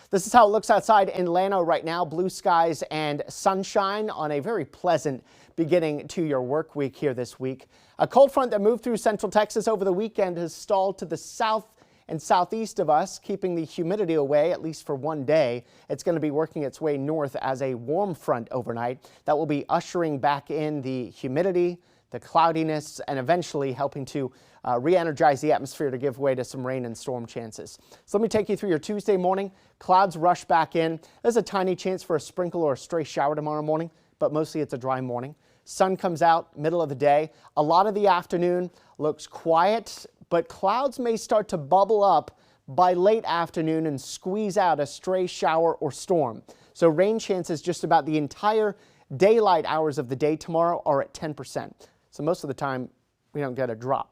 This is how it looks outside in Llano right now. Blue skies and sunshine on a very pleasant beginning to your work week here this week. A cold front that moved through central Texas over the weekend has stalled to the south and southeast of us, keeping the humidity away at least for one day. It's going to be working its way north as a warm front overnight that will be ushering back in the humidity, the cloudiness, and eventually helping to re-energize the atmosphere to give way to some rain and storm chances. So let me take you through your Tuesday morning. Clouds rush back in. There's a tiny chance for a sprinkle or a stray shower tomorrow morning, but mostly it's a dry morning. Sun comes out middle of the day. A lot of the afternoon looks quiet, but clouds may start to bubble up by late afternoon and squeeze out a stray shower or storm. So rain chances just about the entire daylight hours of the day tomorrow are at 10%. So most of the time we don't get a drop.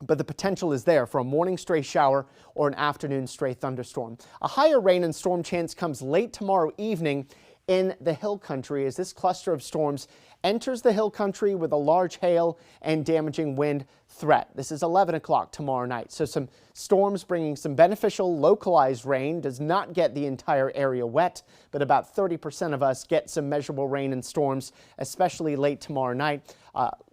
But the potential is there for a morning stray shower or an afternoon stray thunderstorm. A higher rain and storm chance comes late tomorrow evening in the hill country as this cluster of storms enters the hill country with a large hail and damaging wind threat. This is 11 o'clock tomorrow night. So some storms bringing some beneficial localized rain. Does not get the entire area wet, but about 30% of us get some measurable rain and storms, especially late tomorrow night.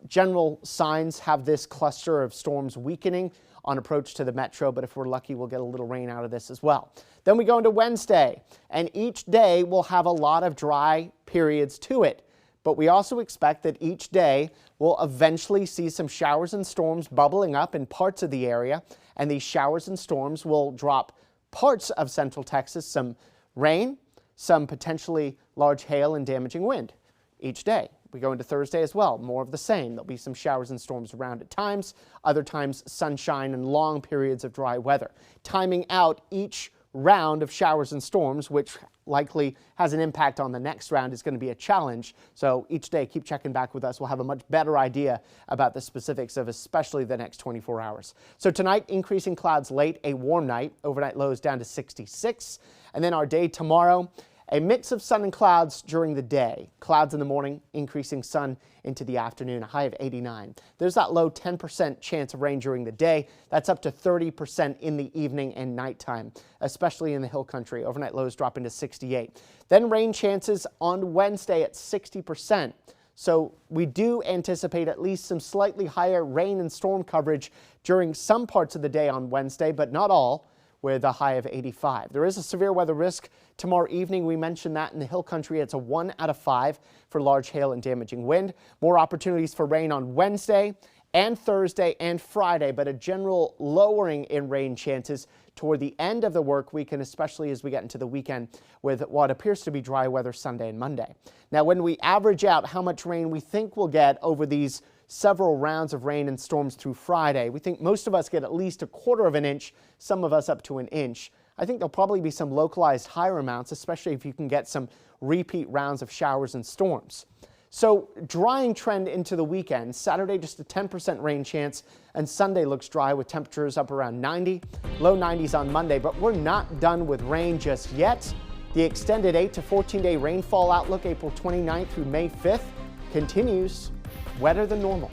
General signs have this cluster of storms weakening on approach to the metro, but if we're lucky, we'll get a little rain out of this as well. Then we go into Wednesday, and each day will have a lot of dry periods to it. But we also expect that each day will eventually see some showers and storms bubbling up in parts of the area, and these showers and storms will drop parts of central Texas some rain, some potentially large hail and damaging wind each day. We go into Thursday as well, more of the same. There'll be some showers and storms around at times, other times sunshine and long periods of dry weather. Timing out each round of showers and storms, which likely has an impact on the next round, is going to be a challenge. So each day, keep checking back with us. We'll have a much better idea about the specifics of especially the next 24 hours. So tonight, increasing clouds late, a warm night. Overnight lows down to 66. And then our day tomorrow, a mix of sun and clouds during the day. Clouds in the morning, increasing sun into the afternoon, a high of 89. There's that low 10% chance of rain during the day. That's up to 30% in the evening and nighttime, especially in the hill country. Overnight lows dropping to 68. Then rain chances on Wednesday at 60%. So we do anticipate at least some slightly higher rain and storm coverage during some parts of the day on Wednesday, but not all, with a high of 85. There is a severe weather risk tomorrow evening. We mentioned that in the hill country. It's a 1 out of 5 for large hail and damaging wind. More opportunities for rain on Wednesday and Thursday and Friday, but a general lowering in rain chances toward the end of the work week, and especially as we get into the weekend with what appears to be dry weather Sunday and Monday. Now, when we average out how much rain we think we'll get over these several rounds of rain and storms through Friday, we think most of us get at least 1/4 of an inch, some of us up to an inch. I think there'll probably be some localized higher amounts, especially if you can get some repeat rounds of showers and storms. So drying trend into the weekend. Saturday just a 10% rain chance, and Sunday looks dry with temperatures up around 90, low 90s on Monday, but we're not done with rain just yet. The extended 8 to 14-day rainfall outlook April 29th through May 5th continues wetter than normal.